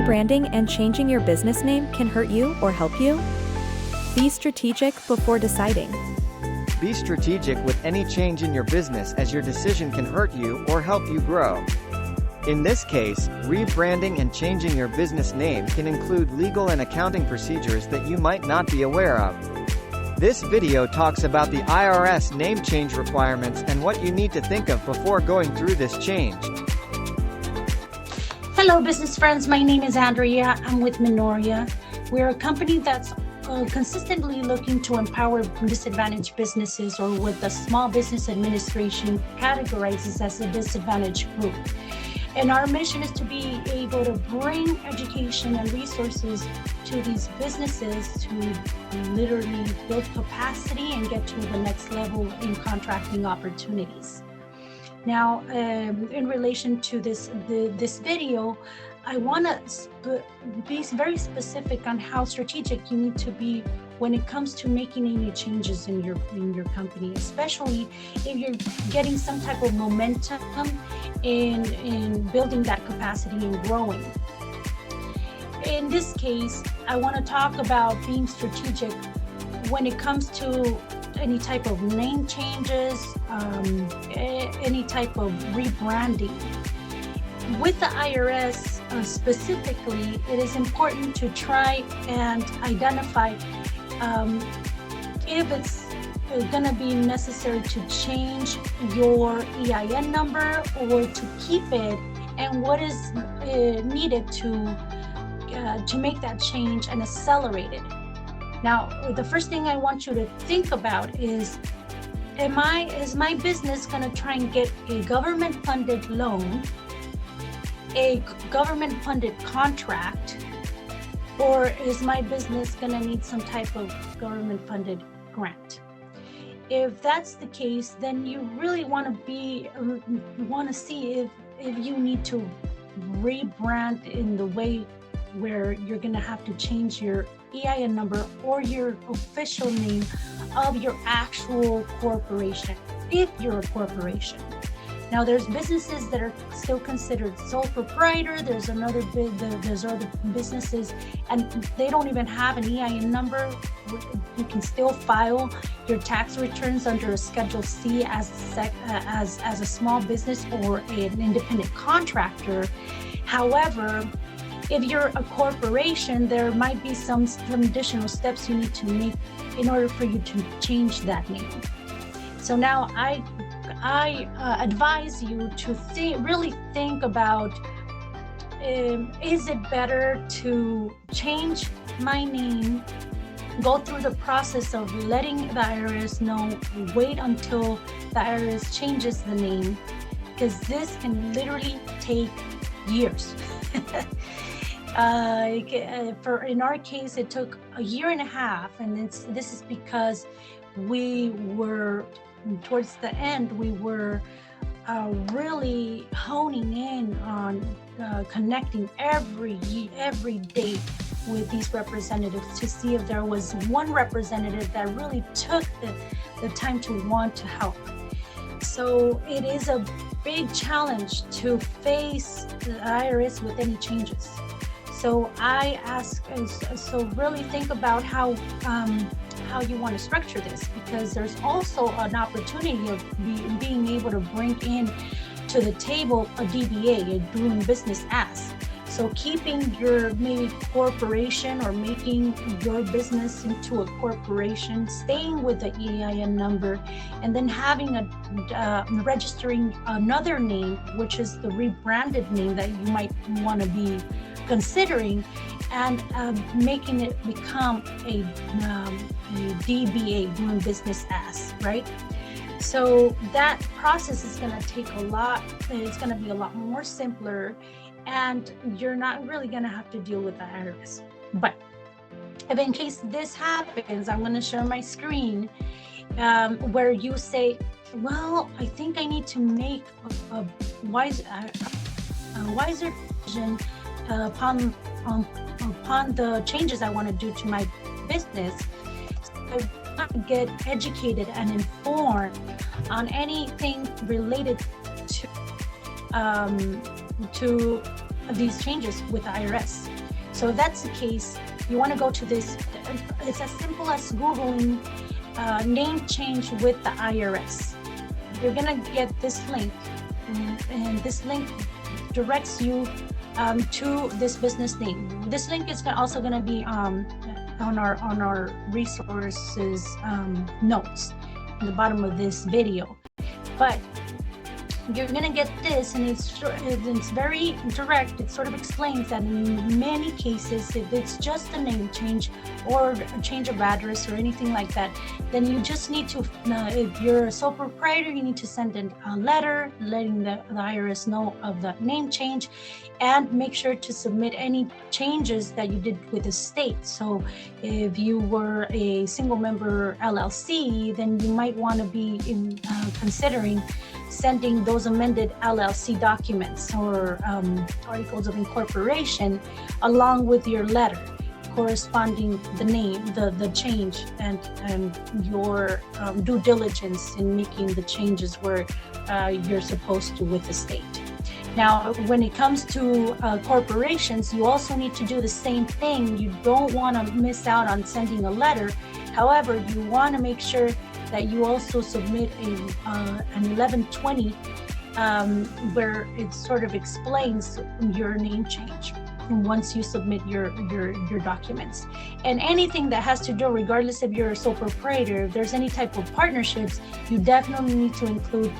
Rebranding and changing your business name can hurt you or help you? Be strategic before deciding. Be strategic with any change in your business, as your decision can hurt you or help you grow. In this case, rebranding and changing your business name can include legal and accounting procedures that you might not be aware of. This video talks about the IRS name change requirements and what you need to think of before going through this change. Hello business friends, my name is Andrea. I'm with MINOREA. We're a company that's consistently looking to empower disadvantaged businesses, or what the Small Business Administration categorizes as a disadvantaged group. And our mission is to be able to bring education and resources to these businesses to literally build capacity and get to the next level in contracting opportunities. Now, in relation to this video, I want to be very specific on how strategic you need to be when it comes to making any changes in your company, especially if you're getting some type of momentum in building that capacity and growing. In this case, I want to talk about being strategic when it comes to any type of name changes, any type of rebranding. With the IRS specifically, it is important to try and identify if it's going to be necessary to change your EIN number or to keep it, and what is needed to make that change and accelerate it. Now, the first thing I want you to think about is my business going to try and get a government-funded loan, a government-funded contract, or is my business going to need some type of government-funded grant? If that's the case, then you really want to see if you need to rebrand in the way where you're going to have to change your EIN number or your official name of your actual corporation, if you're a corporation. Now, there's businesses that are still considered sole proprietor. There's other businesses, and they don't even have an EIN number. You can still file your tax returns under a Schedule C as a small business or an independent contractor. However, if you're a corporation, there might be some additional steps you need to make in order for you to change that name. So now I advise you to really think about, is it better to change my name, go through the process of letting the IRS know, wait until the IRS changes the name, because this can literally take years. In our case, it took a year and a half, and this is because we were, towards the end, we were really honing in on connecting every day with these representatives to see if there was one representative that really took the time to want to help. So it is a big challenge to face the IRS with any changes. So I ask, so really think about how you want to structure this, because there's also an opportunity of being able to bring in to the table a DBA, a doing business as. So keeping your maybe corporation or making your business into a corporation, staying with the EIN number, and then having registering another name, which is the rebranded name that you might want to be considering, and making it become a DBA, doing business as, right? So that process is going to take a lot. It's going to be a lot more simpler, and you're not really going to have to deal with the IRS. But if in case this happens, I'm going to share my screen where you say, well, I think I need to make a wiser decision upon the changes I want to do to my business. So I want to get educated and informed on anything related to these changes with the IRS. So if that's the case, you want to go to this. It's as simple as Googling name change with the IRS. You're going to get this link, and this link directs you to this business name. This link is also going to be on our resources notes in the bottom of this video. But you're gonna get this, and it's very direct. It sort of explains that in many cases, if it's just a name change or a change of address or anything like that, then you just need to, if you're a sole proprietor, you need to send in a letter letting the IRS know of the name change, and make sure to submit any changes that you did with the state. So if you were a single member LLC, then you might want to be considering sending those amended LLC documents or articles of incorporation along with your letter corresponding the name, the change, and your due diligence in making the changes where you're supposed to with the state. Now, when it comes to corporations, you also need to do the same thing. You don't want to miss out on sending a letter. However, you want to make sure that you also submit an 1120 where it sort of explains your name change once you submit your documents. And anything that has to do, regardless if you're a sole proprietor, if there's any type of partnerships, you definitely need to include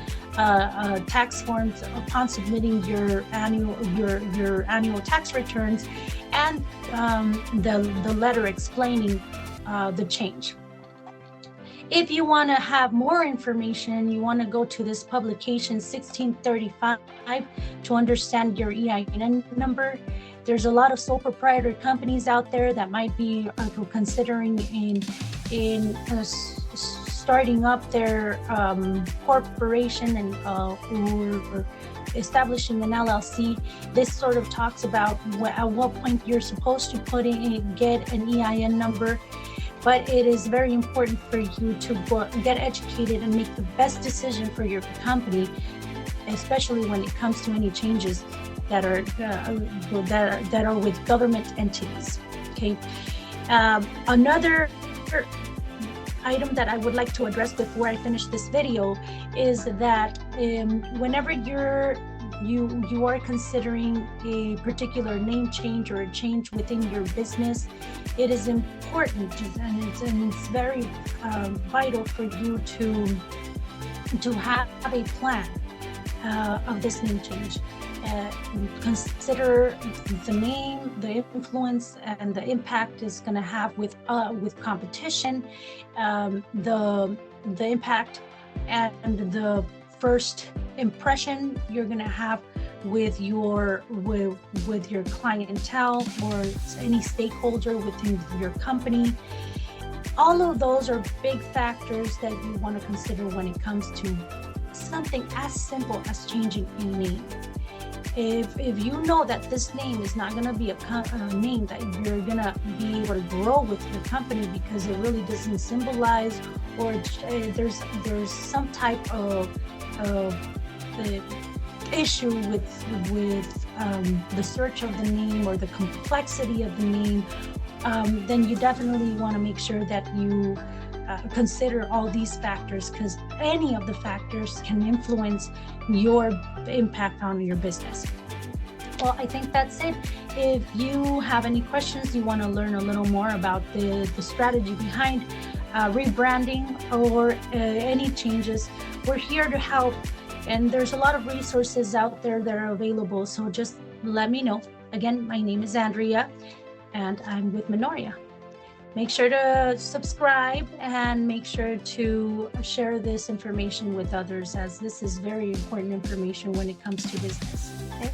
tax forms upon submitting your annual tax returns, and the letter explaining the change. If you want to have more information, you want to go to this publication 1635 to understand your EIN number. There's a lot of sole proprietor companies out there that might be considering in starting up their corporation and or establishing an LLC. This sort of talks about at what point you're supposed to get an EIN number. But it is very important for you to get educated and make the best decision for your company, especially when it comes to any changes that are with government entities. Okay. Another item that I would like to address before I finish this video is that whenever you are considering a particular name change or a change within your business, it is important and it's very vital for you to have a plan of this name change. Consider the name, the influence, and the impact it's going to have with competition, the impact and the first impression you're going to have with your clientele or any stakeholder within your company. All of those are big factors that you want to consider when it comes to something as simple as changing a name. If you know that this name is not going to be a name that you're going to be able to grow with your company because it really doesn't symbolize, or there's some type of issue with the search of the name or the complexity of the name, then you definitely want to make sure that you consider all these factors, because any of the factors can influence your impact on your business. Well, I think that's it. If you have any questions, you want to learn a little more about the strategy behind rebranding or any changes, we're here to help. And there's a lot of resources out there that are available. So just let me know. Again, my name is Andrea and I'm with MINOREA. Make sure to subscribe and make sure to share this information with others, as this is very important information when it comes to business. Okay?